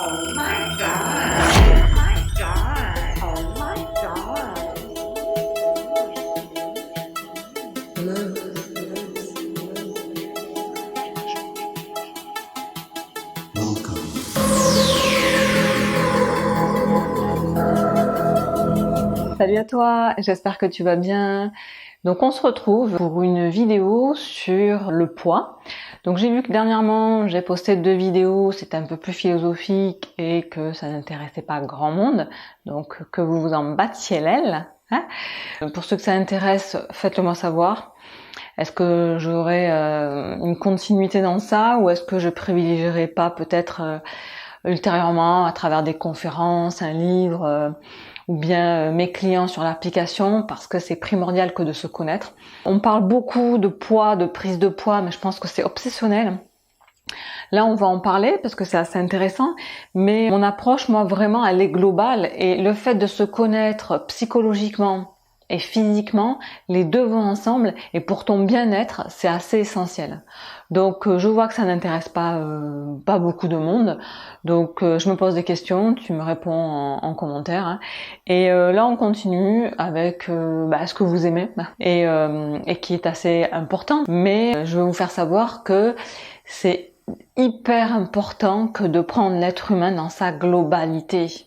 Oh my god. Oh my god. Oh my god. Salut à toi, j'espère que tu vas bien. Donc on se retrouve pour une vidéo sur le poids. Donc j'ai vu que dernièrement j'ai posté 2 vidéos, c'était un peu plus philosophique et que ça n'intéressait pas grand monde. Donc que vous vous en battiez l'aile. Hein. Pour ceux que ça intéresse, faites-le moi savoir. Est-ce que j'aurai une continuité dans ça ou est-ce que je privilégierai pas peut-être ultérieurement à travers des conférences, un livre ou bien mes clients sur l'application, parce que c'est primordial que de se connaître. On parle beaucoup de poids, de prise de poids, mais je pense que c'est obsessionnel. Là, on va en parler parce que c'est assez intéressant, mais mon approche, moi, vraiment, elle est globale, et le fait de se connaître psychologiquement et physiquement, les deux vont ensemble, et pour ton bien-être, c'est assez essentiel. Donc je vois que ça n'intéresse pas beaucoup de monde, donc je me pose des questions, tu me réponds en commentaire, hein. Et là on continue avec ce que vous aimez et qui est assez important, mais je vais vous faire savoir que c'est hyper important que de prendre l'être humain dans sa globalité.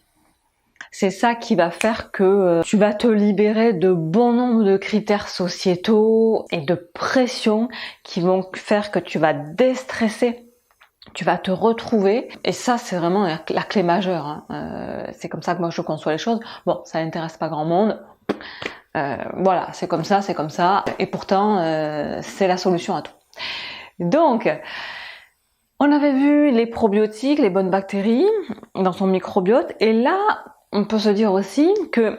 C'est ça qui va faire que tu vas te libérer de bon nombre de critères sociétaux et de pressions qui vont faire que tu vas déstresser. Tu vas te retrouver, et ça c'est vraiment la clé majeure. Hein. C'est comme ça que moi je conçois les choses. Bon, ça n'intéresse pas grand monde. Voilà, c'est comme ça, et pourtant c'est la solution à tout. Donc, on avait vu les probiotiques, les bonnes bactéries dans son microbiote, et là, on peut se dire aussi que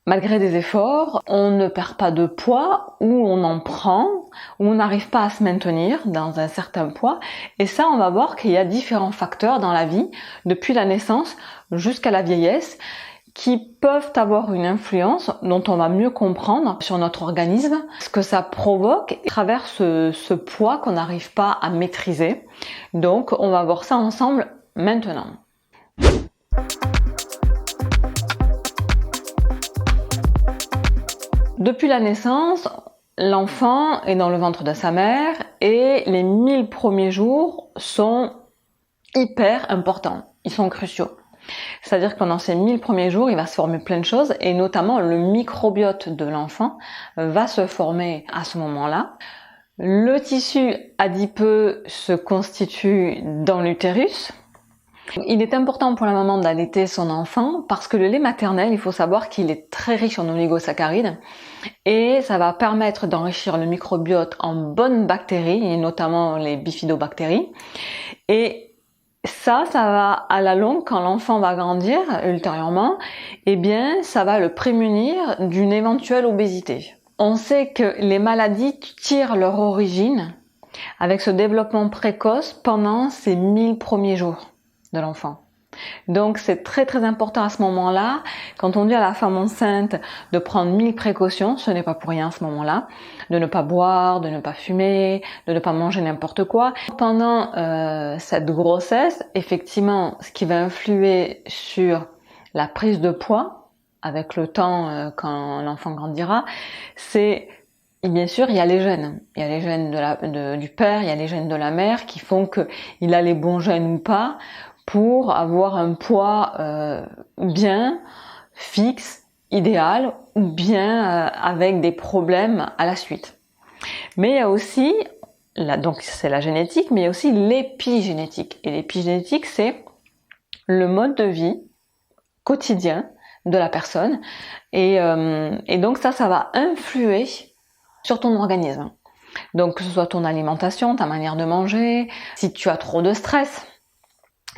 malgré des efforts, on ne perd pas de poids, ou on en prend, ou on n'arrive pas à se maintenir dans un certain poids. Et ça, on va voir qu'il y a différents facteurs dans la vie, depuis la naissance jusqu'à la vieillesse, qui peuvent avoir une influence dont on va mieux comprendre sur notre organisme, ce que ça provoque à travers ce poids qu'on n'arrive pas à maîtriser. Donc, on va voir ça ensemble maintenant. Depuis la naissance, l'enfant est dans le ventre de sa mère et les 1000 premiers jours sont hyper importants, ils sont cruciaux. C'est-à-dire que pendant ces 1000 premiers jours, il va se former plein de choses, et notamment le microbiote de l'enfant va se former à ce moment-là. Le tissu adipeux se constitue dans l'utérus. Il est important pour la maman d'allaiter son enfant parce que le lait maternel, il faut savoir qu'il est très riche en oligosaccharides, et ça va permettre d'enrichir le microbiote en bonnes bactéries, et notamment les bifidobactéries. Et ça va à la longue, quand l'enfant va grandir ultérieurement, eh bien ça va le prémunir d'une éventuelle obésité. On sait que les maladies tirent leur origine avec ce développement précoce pendant ces 1000 premiers jours de l'enfant. Donc c'est très très important à ce moment-là, quand on dit à la femme enceinte de prendre 1000 précautions, ce n'est pas pour rien à ce moment-là, de ne pas boire, de ne pas fumer, de ne pas manger n'importe quoi. Pendant cette grossesse, effectivement, ce qui va influer sur la prise de poids avec le temps quand l'enfant grandira, c'est bien sûr, il y a les gènes. Il y a les gènes du père, il y a les gènes de la mère qui font qu'il a les bons gènes ou pas pour avoir un poids bien fixe, idéal, ou bien avec des problèmes à la suite. Mais il y a aussi, donc c'est la génétique, mais il y a aussi l'épigénétique. Et l'épigénétique, c'est le mode de vie quotidien de la personne. Et donc ça va influer sur ton organisme. Donc que ce soit ton alimentation, ta manière de manger, si tu as trop de stress,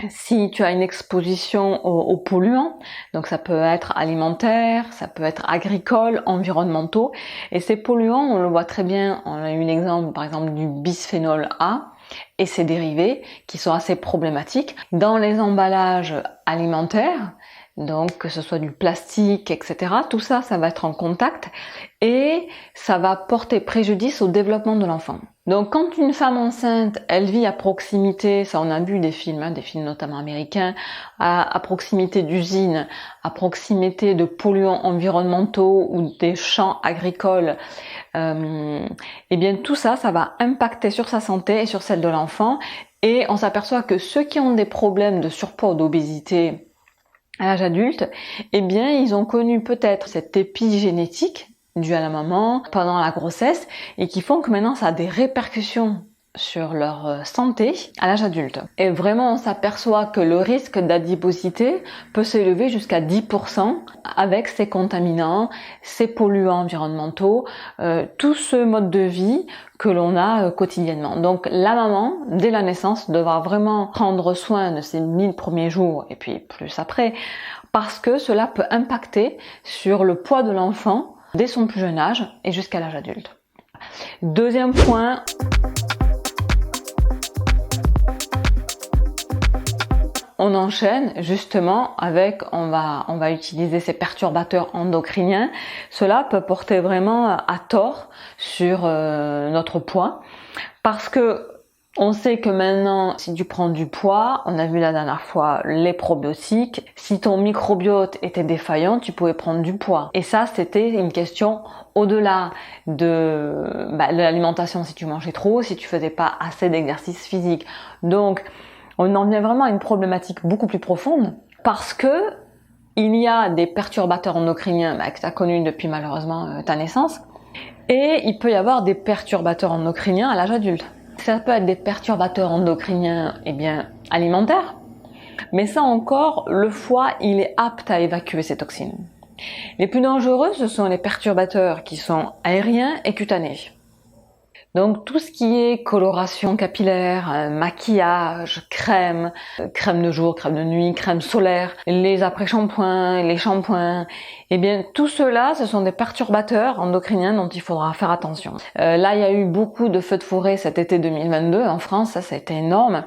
si tu as une exposition aux polluants, donc ça peut être alimentaire, ça peut être agricole, environnementaux, et ces polluants, on le voit très bien, on a eu l'exemple par exemple du bisphénol A et ses dérivés qui sont assez problématiques. Dans les emballages alimentaires, donc que ce soit du plastique, etc. Tout ça, ça va être en contact et ça va porter préjudice au développement de l'enfant. Donc quand une femme enceinte, elle vit à proximité, ça on a vu des films notamment américains, à proximité d'usines, à proximité de polluants environnementaux ou des champs agricoles, et bien tout ça, ça va impacter sur sa santé et sur celle de l'enfant. Et on s'aperçoit que ceux qui ont des problèmes de surpoids ou d'obésité à l'âge adulte, eh bien, ils ont connu peut-être cette épigénétique due à la maman pendant la grossesse et qui font que maintenant ça a des répercussions sur leur santé à l'âge adulte. Et vraiment, on s'aperçoit que le risque d'adiposité peut s'élever jusqu'à 10% avec ces contaminants, ces polluants environnementaux, tout ce mode de vie que l'on a quotidiennement. Donc la maman, dès la naissance, devra vraiment prendre soin de ses 1000 premiers jours et puis plus après, parce que cela peut impacter sur le poids de l'enfant dès son plus jeune âge et jusqu'à l'âge adulte. Deuxième point, on enchaîne justement avec, on va utiliser ces perturbateurs endocriniens. Cela peut porter vraiment à tort sur notre poids parce que on sait que maintenant, si tu prends du poids, on a vu la dernière fois les probiotiques, si ton microbiote était défaillant, tu pouvais prendre du poids. Et ça, c'était une question au-delà de l'alimentation, si tu mangeais trop, si tu faisais pas assez d'exercice physique. Donc, on en vient vraiment à une problématique beaucoup plus profonde parce que il y a des perturbateurs endocriniens que tu as connus depuis malheureusement ta naissance et il peut y avoir des perturbateurs endocriniens à l'âge adulte. Ça peut être des perturbateurs endocriniens alimentaires, mais ça encore, le foie il est apte à évacuer ces toxines. Les plus dangereux, ce sont les perturbateurs qui sont aériens et cutanés. Donc tout ce qui est coloration capillaire, maquillage, crème de jour, crème de nuit, crème solaire, les après-shampoings, les shampoings, eh bien tout cela, ce sont des perturbateurs endocriniens dont il faudra faire attention. Là, il y a eu beaucoup de feux de forêt cet été 2022 en France, ça a été énorme.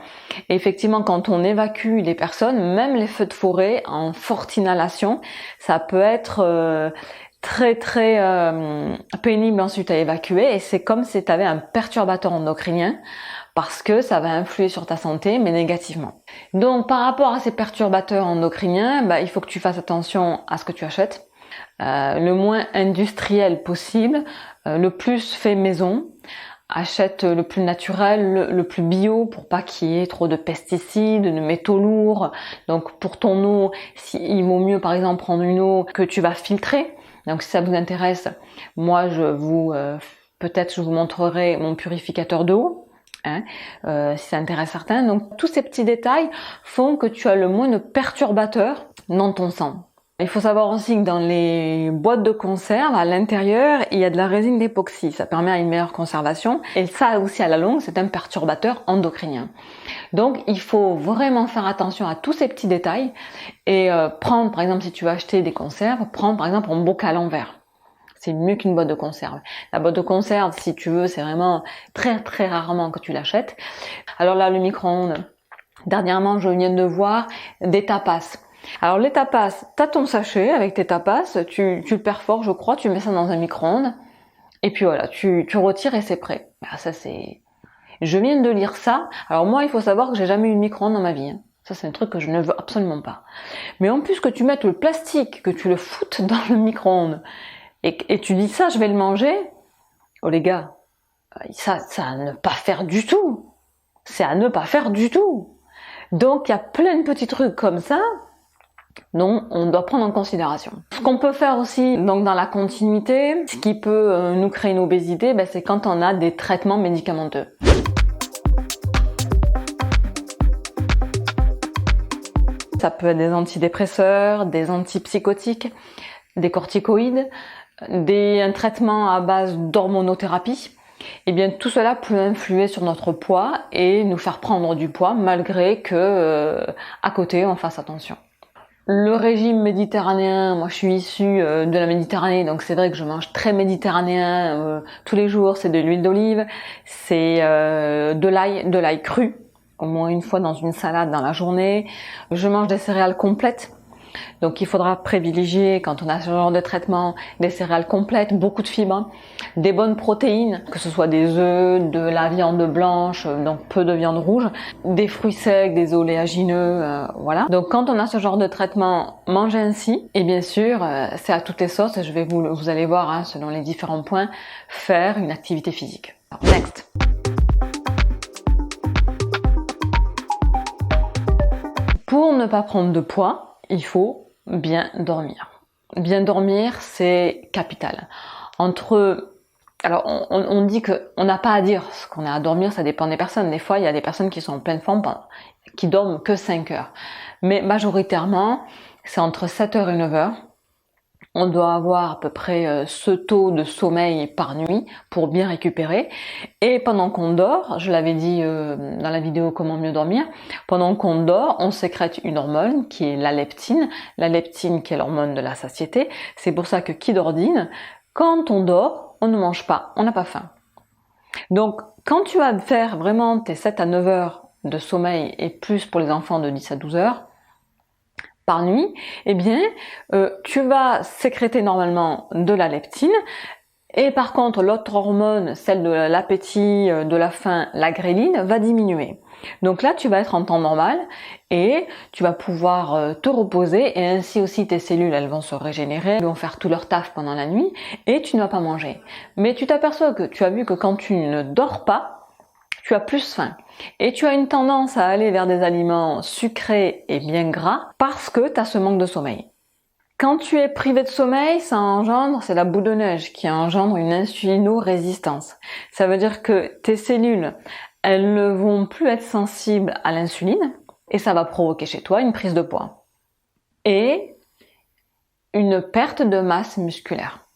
Et effectivement, quand on évacue les personnes, même les feux de forêt en forte inhalation, ça peut être très pénible ensuite à évacuer et c'est comme si tu avais un perturbateur endocrinien parce que ça va influer sur ta santé mais négativement. Donc par rapport à ces perturbateurs endocriniens, il faut que tu fasses attention à ce que tu achètes, le moins industriel possible, le plus fait maison. Achète le plus naturel, le plus bio pour pas qu'il y ait trop de pesticides, de métaux lourds. Donc pour ton eau, il vaut mieux par exemple prendre une eau que tu vas filtrer. Donc si ça vous intéresse, moi peut-être je vous montrerai mon purificateur d'eau, si ça intéresse certains. Donc tous ces petits détails font que tu as le moins de perturbateurs dans ton sang. Il faut savoir aussi que dans les boîtes de conserve, à l'intérieur, il y a de la résine d'époxy. Ça permet une meilleure conservation. Et ça aussi, à la longue, c'est un perturbateur endocrinien. Donc, il faut vraiment faire attention à tous ces petits détails. Et prendre, par exemple, si tu veux acheter des conserves, prendre, par exemple, un bocal en verre. C'est mieux qu'une boîte de conserve. La boîte de conserve, si tu veux, c'est vraiment très rarement que tu l'achètes. Alors là, le micro-ondes. Dernièrement, je viens de voir des tapas. Alors les tapas, t'as ton sachet avec tes tapas, tu le perfores je crois, tu mets ça dans un micro-ondes et puis voilà, tu retires et c'est prêt. Ça c'est... Je viens de lire ça, alors moi il faut savoir que j'ai jamais eu de micro-ondes dans ma vie. Ça c'est un truc que je ne veux absolument pas. Mais en plus que tu mettes le plastique, que tu le foutes dans le micro-ondes et tu dis ça je vais le manger, oh les gars, ça à ne pas faire du tout. C'est à ne pas faire du tout. Donc il y a plein de petits trucs comme ça dont on doit prendre en considération. Ce qu'on peut faire aussi, donc dans la continuité, ce qui peut nous créer une obésité, c'est quand on a des traitements médicamenteux. Ça peut être des antidépresseurs, des antipsychotiques, des corticoïdes, un traitement à base d'hormonothérapie. Eh bien, tout cela peut influer sur notre poids et nous faire prendre du poids malgré que à côté on fasse attention. Le régime méditerranéen, moi je suis issue de la Méditerranée, donc c'est vrai que je mange très méditerranéen tous les jours. C'est de l'huile d'olive, c'est de l'ail cru, au moins une fois dans une salade dans la journée. Je mange des céréales complètes, Donc il faudra privilégier, quand on a ce genre de traitement, des céréales complètes, beaucoup de fibres, des bonnes protéines, que ce soit des œufs, de la viande blanche, donc peu de viande rouge, des fruits secs, des oléagineux, voilà. Donc quand on a ce genre de traitement, mangez ainsi. Et bien sûr, c'est à toutes les sauces, et vous allez voir, hein, selon les différents points, faire une activité physique. Next. Pour ne pas prendre de poids, il faut bien dormir. Bien dormir, c'est capital. Alors, on dit qu'on n'a pas à dire ce qu'on a à dormir, ça dépend des personnes. Des fois, il y a des personnes qui sont en pleine forme, qui dorment que 5 heures. Mais majoritairement, c'est entre 7 heures et 9 heures. On doit avoir à peu près ce taux de sommeil par nuit pour bien récupérer. Et pendant qu'on dort, je l'avais dit dans la vidéo comment mieux dormir, pendant qu'on dort, on sécrète une hormone qui est la leptine qui est l'hormone de la satiété. C'est pour ça que qui dort dîne. Quand on dort, on ne mange pas, on n'a pas faim. Donc quand tu vas faire vraiment tes 7 à 9 heures de sommeil et plus pour les enfants de 10 à 12 heures, par nuit, eh bien, tu vas sécréter normalement de la leptine et par contre l'autre hormone, celle de l'appétit, de la faim, la gréline, va diminuer. Donc là, tu vas être en temps normal et tu vas pouvoir te reposer et ainsi aussi tes cellules, elles vont se régénérer, elles vont faire tout leur taf pendant la nuit et tu ne vas pas manger. Mais tu t'aperçois que tu as vu que quand tu ne dors pas, tu as plus faim et tu as une tendance à aller vers des aliments sucrés et bien gras parce que tu as ce manque de sommeil. Quand tu es privé de sommeil, c'est la boule de neige qui engendre une insulino-résistance. Ça veut dire que tes cellules, elles ne vont plus être sensibles à l'insuline et ça va provoquer chez toi une prise de poids et une perte de masse musculaire.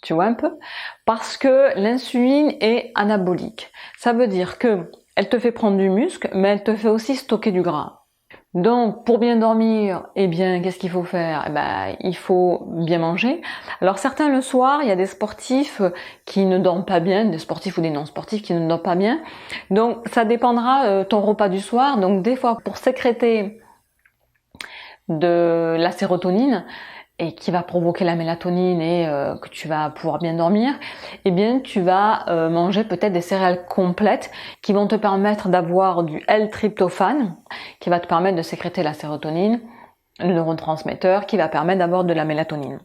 Tu vois un peu? Parce que l'insuline est anabolique. Ça veut dire que elle te fait prendre du muscle, mais elle te fait aussi stocker du gras. Donc, pour bien dormir, eh bien, qu'est-ce qu'il faut faire? Eh ben, il faut bien manger. Alors, certains le soir, il y a des sportifs qui ne dorment pas bien, des sportifs ou des non-sportifs qui ne dorment pas bien. Donc, ça dépendra ton repas du soir. Donc, des fois, pour sécréter de la sérotonine, et qui va provoquer la mélatonine et que tu vas pouvoir bien dormir, eh bien tu vas manger peut-être des céréales complètes qui vont te permettre d'avoir du L-tryptophane qui va te permettre de sécréter la sérotonine, le neurotransmetteur qui va permettre d'avoir de la mélatonine.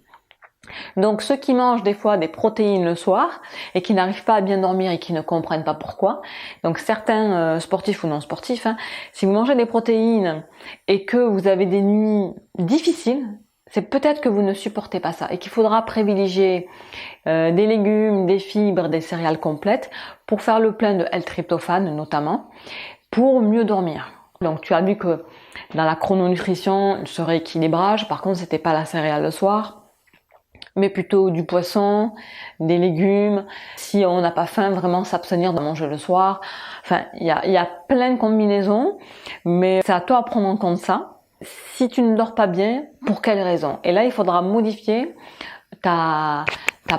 Donc ceux qui mangent des fois des protéines le soir et qui n'arrivent pas à bien dormir et qui ne comprennent pas pourquoi, donc certains sportifs ou non sportifs, si vous mangez des protéines et que vous avez des nuits difficiles, c'est peut-être que vous ne supportez pas ça et qu'il faudra privilégier des légumes, des fibres, des céréales complètes pour faire le plein de L-tryptophane notamment, pour mieux dormir. Donc tu as vu que dans la chrononutrition, ce rééquilibrage, par contre c'était pas la céréale le soir, mais plutôt du poisson, des légumes. Si on n'a pas faim, vraiment s'abstenir de manger le soir. Enfin, il y a plein de combinaisons, mais c'est à toi de prendre en compte ça. Si tu ne dors pas bien, pour quelle raison? Et là, il faudra modifier ta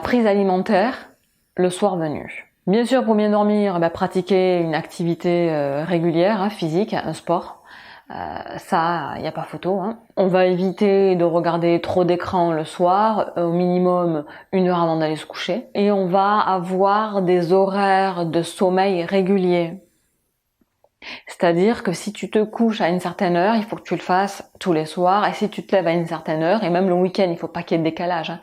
prise alimentaire le soir venu. Bien sûr, pour bien dormir, pratiquer une activité régulière, physique, un sport. Ça, il n'y a pas photo. On va éviter de regarder trop d'écran le soir, au minimum 1 heure avant d'aller se coucher. Et on va avoir des horaires de sommeil réguliers. C'est-à-dire que si tu te couches à une certaine heure, il faut que tu le fasses tous les soirs. Et si tu te lèves à une certaine heure, et même le week-end, il faut pas qu'il y ait de décalage.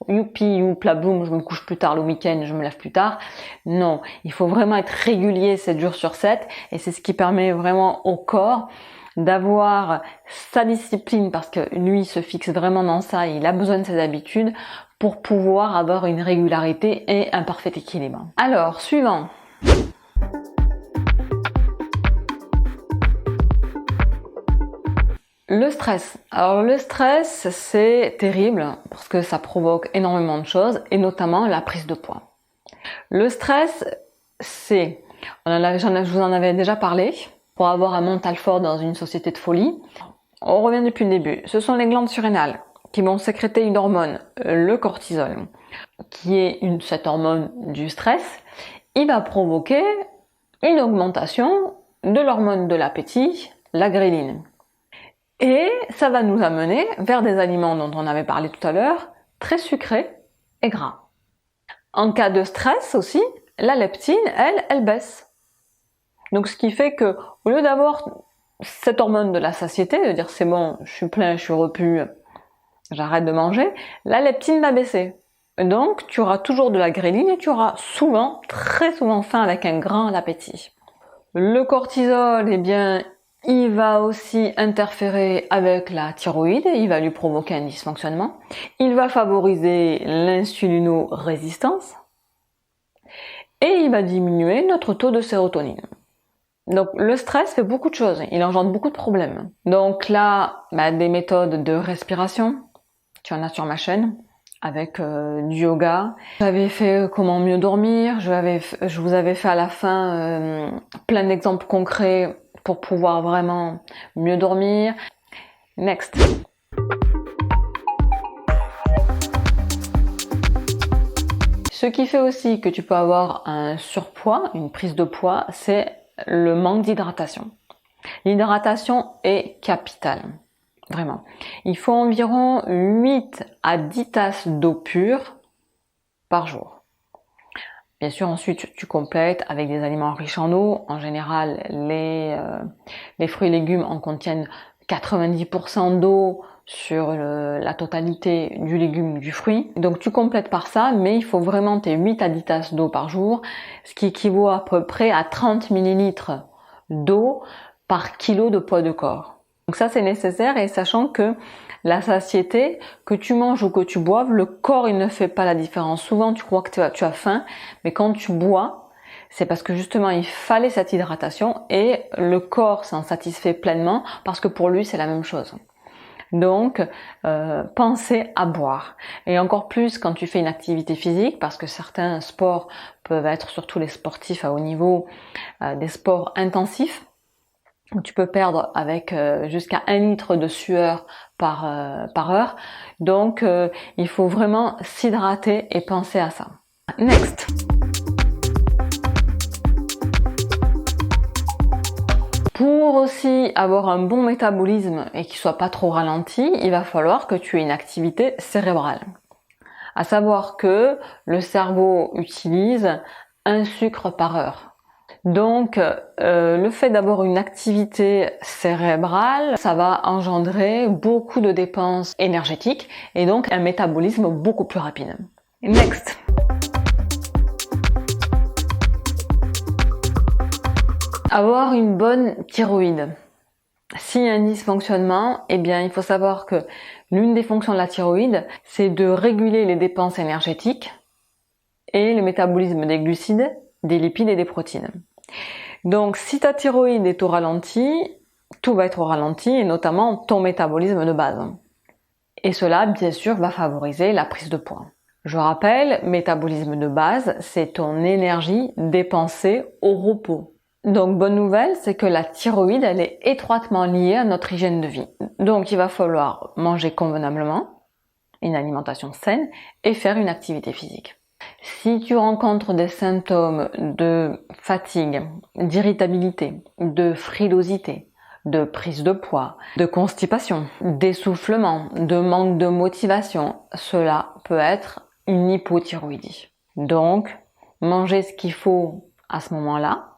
Youpi, youpla, boum, je me couche plus tard le week-end, je me lève plus tard. Non, il faut vraiment être régulier 7 jours sur 7. Et c'est ce qui permet vraiment au corps d'avoir sa discipline, parce que lui se fixe vraiment dans ça, et il a besoin de ses habitudes pour pouvoir avoir une régularité et un parfait équilibre. Alors, suivant. Le stress. Alors le stress, c'est terrible parce que ça provoque énormément de choses et notamment la prise de poids. Le stress, je vous en avais déjà parlé, pour avoir un mental fort dans une société de folie. On revient depuis le début. Ce sont les glandes surrénales qui vont sécréter une hormone, le cortisol, qui est cette hormone du stress. Il va provoquer une augmentation de l'hormone de l'appétit, la gréline. Et ça va nous amener vers des aliments dont on avait parlé tout à l'heure, très sucrés et gras. En cas de stress aussi, la leptine, elle baisse. Donc ce qui fait que, au lieu d'avoir cette hormone de la satiété, de dire c'est bon, je suis plein, je suis repu, j'arrête de manger, la leptine va baisser. Donc tu auras toujours de la gréline et tu auras souvent, très souvent faim avec un grand appétit. Le cortisol, eh bien, il va aussi interférer avec la thyroïde, il va lui provoquer un dysfonctionnement. Il va favoriser l'insulinorésistance et il va diminuer notre taux de sérotonine. Donc le stress fait beaucoup de choses, il engendre beaucoup de problèmes. Donc là, des méthodes de respiration, tu en as sur ma chaîne, avec du yoga. J'avais fait comment mieux dormir, je vous avais fait à la fin plein d'exemples concrets pour pouvoir vraiment mieux dormir. Next. Ce qui fait aussi que tu peux avoir un surpoids, une prise de poids, c'est le manque d'hydratation. L'hydratation est capitale, vraiment. Il faut environ 8 à 10 tasses d'eau pure par jour. Bien sûr, ensuite, tu complètes avec des aliments riches en eau. En général, les fruits et légumes en contiennent 90% d'eau sur la totalité du légume ou du fruit. Donc tu complètes par ça, mais il faut vraiment tes 8 à 10 tasses d'eau par jour, ce qui équivaut à peu près à 30 millilitres d'eau par kilo de poids de corps. Donc ça c'est nécessaire, et sachant que la satiété, que tu manges ou que tu boives, le corps il ne fait pas la différence. Souvent tu crois que tu as faim, mais quand tu bois, c'est parce que justement il fallait cette hydratation et le corps s'en satisfait pleinement parce que pour lui c'est la même chose. Donc, pensez à boire. Et encore plus quand tu fais une activité physique, parce que certains sports peuvent être, surtout les sportifs à haut niveau, des sports intensifs, où tu peux perdre avec jusqu'à 1 litre de sueur par heure. Donc, il faut vraiment s'hydrater et penser à ça. Next. Pour aussi avoir un bon métabolisme et qu'il soit pas trop ralenti, il va falloir que tu aies une activité cérébrale. À savoir que le cerveau utilise 1 sucre par heure. Donc, le fait d'avoir une activité cérébrale, ça va engendrer beaucoup de dépenses énergétiques et donc un métabolisme beaucoup plus rapide. Next. Avoir une bonne thyroïde. S'il y a un dysfonctionnement, eh bien, il faut savoir que l'une des fonctions de la thyroïde, c'est de réguler les dépenses énergétiques et le métabolisme des glucides, des lipides et des protéines. Donc, si ta thyroïde est au ralenti, tout va être au ralenti, et notamment ton métabolisme de base. Et cela, bien sûr, va favoriser la prise de poids. Je rappelle, métabolisme de base, c'est ton énergie dépensée au repos. Donc, bonne nouvelle, c'est que la thyroïde, elle est étroitement liée à notre hygiène de vie. Donc, il va falloir manger convenablement, une alimentation saine et faire une activité physique. Si tu rencontres des symptômes de fatigue, d'irritabilité, de frilosité, de prise de poids, de constipation, d'essoufflement, de manque de motivation, cela peut être une hypothyroïdie. Donc, manger ce qu'il faut à ce moment-là.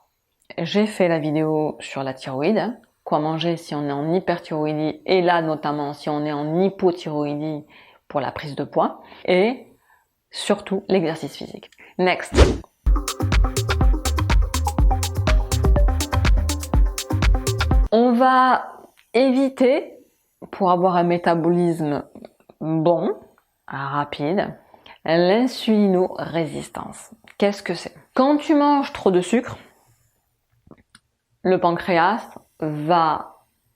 J'ai fait la vidéo sur la thyroïde, quoi manger si on est en hyperthyroïdie, et là notamment si on est en hypothyroïdie pour la prise de poids, et surtout l'exercice physique. Next. On va éviter, pour avoir un métabolisme bon, rapide, l'insulinorésistance. Qu'est-ce que c'est? Quand tu manges trop de sucre, le pancréas va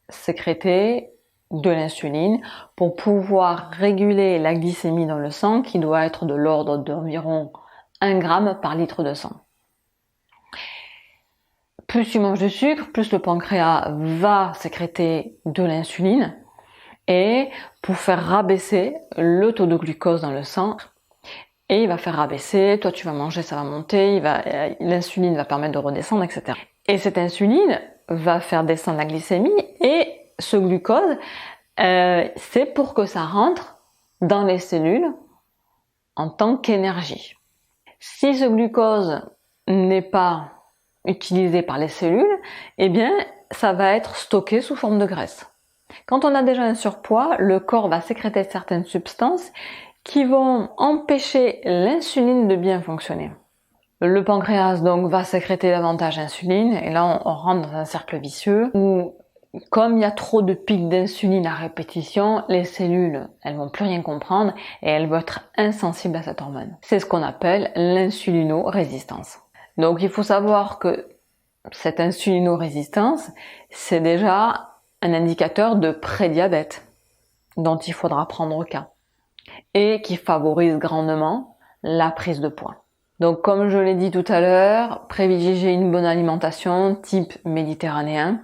sécréter de l'insuline pour pouvoir réguler la glycémie dans le sang qui doit être de l'ordre d'environ 1 gramme par litre de sang. Plus tu manges de sucre, plus le pancréas va sécréter de l'insuline et pour faire rabaisser le taux de glucose dans le sang, et il va faire rabaisser, toi tu vas manger, ça va monter, l'insuline va permettre de redescendre, etc. Et cette insuline va faire descendre la glycémie et ce glucose, c'est pour que ça rentre dans les cellules en tant qu'énergie. Si ce glucose n'est pas utilisé par les cellules, eh bien, ça va être stocké sous forme de graisse. Quand on a déjà un surpoids, le corps va sécréter certaines substances qui vont empêcher l'insuline de bien fonctionner. Le pancréas donc va sécréter davantage d'insuline et là on rentre dans un cercle vicieux où comme il y a trop de pics d'insuline à répétition, les cellules elles vont plus rien comprendre et elles vont être insensibles à cette hormone. C'est ce qu'on appelle l'insulinorésistance. Donc il faut savoir que cette insulinorésistance c'est déjà un indicateur de prédiabète dont il faudra prendre cas et qui favorise grandement la prise de poids. Donc comme je l'ai dit tout à l'heure, privilégier une bonne alimentation type méditerranéen,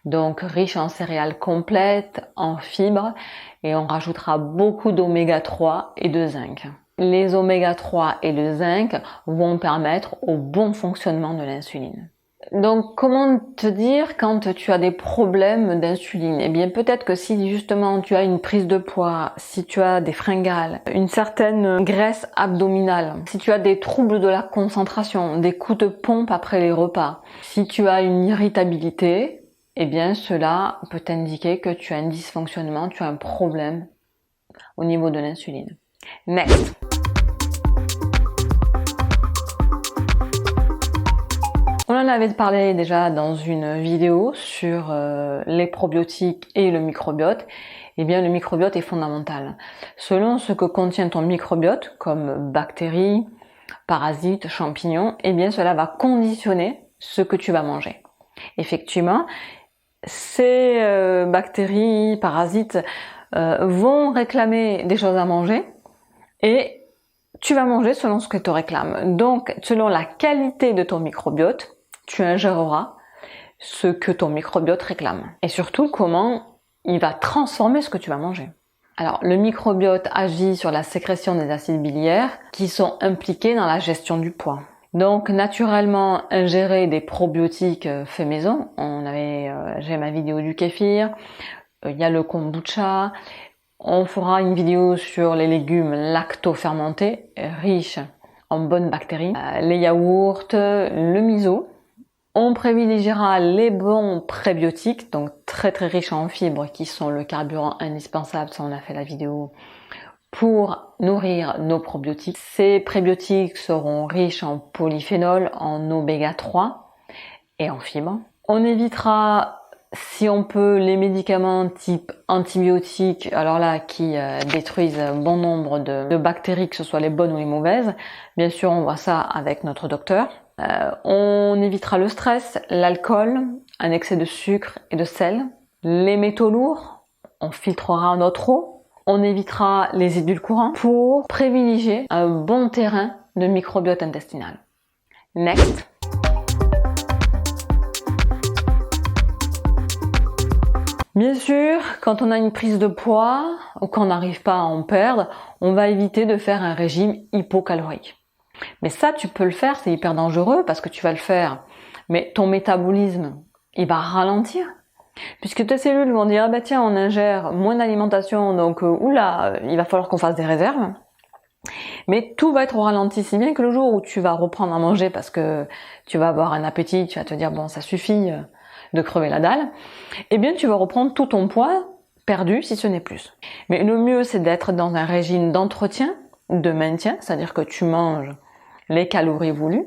donc riche en céréales complètes, en fibres, et on rajoutera beaucoup d'oméga 3 et de zinc. Les oméga 3 et le zinc vont permettre au bon fonctionnement de l'insuline. Donc comment te dire quand tu as des problèmes d'insuline? Eh bien peut-être que si justement tu as une prise de poids, si tu as des fringales, une certaine graisse abdominale, si tu as des troubles de la concentration, des coups de pompe après les repas, si tu as une irritabilité, eh bien cela peut indiquer que tu as un dysfonctionnement, tu as un problème au niveau de l'insuline. Next. On en avait parlé déjà dans une vidéo sur les probiotiques et le microbiote. Eh bien, le microbiote est fondamental. Selon ce que contient ton microbiote, comme bactéries, parasites, champignons, eh bien, cela va conditionner ce que tu vas manger. Effectivement, ces bactéries, parasites vont réclamer des choses à manger et tu vas manger selon ce que tu réclames. Donc, selon la qualité de ton microbiote, tu ingéreras ce que ton microbiote réclame. Et surtout, comment il va transformer ce que tu vas manger. Alors, le microbiote agit sur la sécrétion des acides biliaires qui sont impliqués dans la gestion du poids. Donc, naturellement, ingérer des probiotiques faits maison. J'ai ma vidéo du kéfir, il y a le kombucha. On fera une vidéo sur les légumes lacto-fermentés, riches en bonnes bactéries, les yaourts, le miso. On privilégiera les bons prébiotiques, donc très très riches en fibres, qui sont le carburant indispensable, ça on a fait la vidéo, pour nourrir nos probiotiques. Ces prébiotiques seront riches en polyphénol, en oméga 3 et en fibres. On évitera, si on peut, les médicaments type antibiotiques, alors là, qui détruisent bon nombre de bactéries, que ce soit les bonnes ou les mauvaises. Bien sûr, on voit ça avec notre docteur. On évitera le stress, l'alcool, un excès de sucre et de sel. Les métaux lourds, on filtrera notre eau. On évitera les édulcorants pour privilégier un bon terrain de microbiote intestinal. Next. Bien sûr, quand on a une prise de poids ou qu'on n'arrive pas à en perdre, on va éviter de faire un régime hypocalorique. Mais ça, tu peux le faire, c'est hyper dangereux parce que tu vas le faire. Mais ton métabolisme, il va ralentir. Puisque tes cellules vont dire, ah bah tiens, on ingère moins d'alimentation, donc il va falloir qu'on fasse des réserves. Mais tout va être au ralenti, si bien que le jour où tu vas reprendre à manger parce que tu vas avoir un appétit, tu vas te dire, bon, ça suffit de crever la dalle, eh bien tu vas reprendre tout ton poids perdu, si ce n'est plus. Mais le mieux, c'est d'être dans un régime d'entretien, de maintien, c'est-à-dire que tu manges les calories voulues,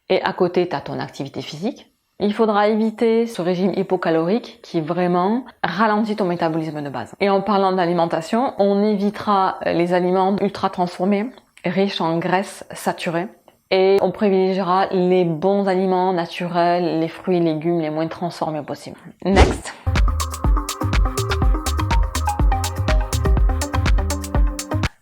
et à côté, tu as ton activité physique. Il faudra éviter ce régime hypocalorique qui vraiment ralentit ton métabolisme de base. Et en parlant d'alimentation, on évitera les aliments ultra transformés, riches en graisses saturées, et on privilégiera les bons aliments naturels, les fruits et légumes les moins transformés possibles. Next.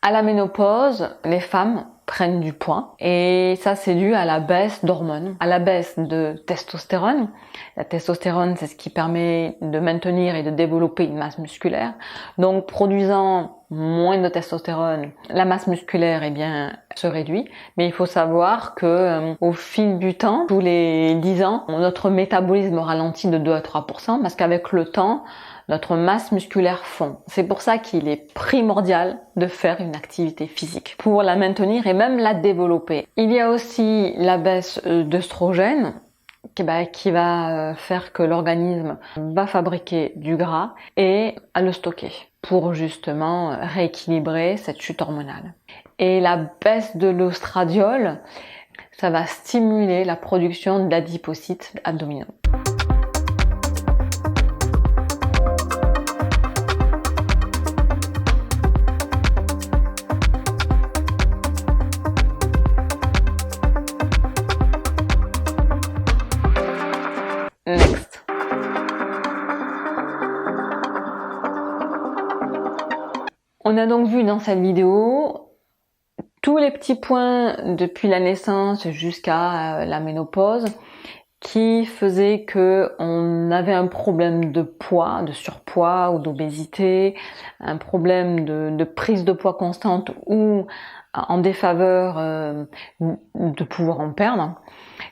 À la ménopause, les femmes prennent du poids et ça c'est dû à la baisse d'hormones, à la baisse de testostérone. La testostérone, c'est ce qui permet de maintenir et de développer une masse musculaire. Donc produisant moins de testostérone, la masse musculaire se réduit. Mais il faut savoir que au fil du temps, tous les 10 ans, notre métabolisme ralentit de 2 à 3% parce qu'avec le temps, notre masse musculaire fond. C'est pour ça qu'il est primordial de faire une activité physique pour la maintenir et même la développer. Il y a aussi la baisse d'œstrogène qui va faire que l'organisme va fabriquer du gras et à le stocker pour justement rééquilibrer cette chute hormonale. Et la baisse de l'oestradiol, ça va stimuler la production d'adipocytes abdominaux. Next. On a donc vu dans cette vidéo tous les petits points depuis la naissance jusqu'à la ménopause qui faisaient que on avait un problème de poids, de surpoids ou d'obésité, un problème de prise de poids constante ou en défaveur de pouvoir en perdre.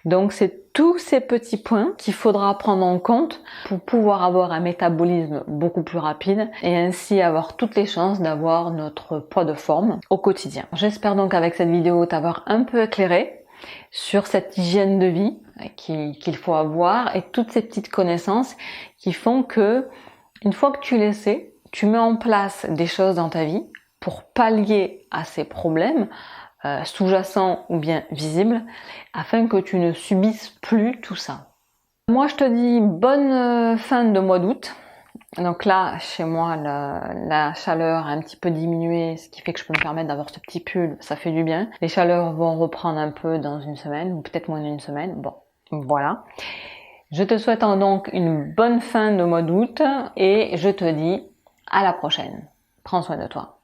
Donc c'est tous ces petits points qu'il faudra prendre en compte pour pouvoir avoir un métabolisme beaucoup plus rapide et ainsi avoir toutes les chances d'avoir notre poids de forme au quotidien. J'espère donc avec cette vidéo t'avoir un peu éclairé sur cette hygiène de vie qu'il faut avoir et toutes ces petites connaissances qui font que une fois que tu les sais, tu mets en place des choses dans ta vie pour pallier à ces problèmes sous-jacents ou bien visibles afin que tu ne subisses plus tout ça. Moi je te dis bonne fin de mois d'août. Donc là chez moi la chaleur a un petit peu diminué, ce qui fait que je peux me permettre d'avoir ce petit pull, ça fait du bien. Les chaleurs vont reprendre un peu dans une semaine ou peut-être moins d'une semaine. Bon, voilà. Je te souhaite donc une bonne fin de mois d'août et je te dis à la prochaine. Prends soin de toi.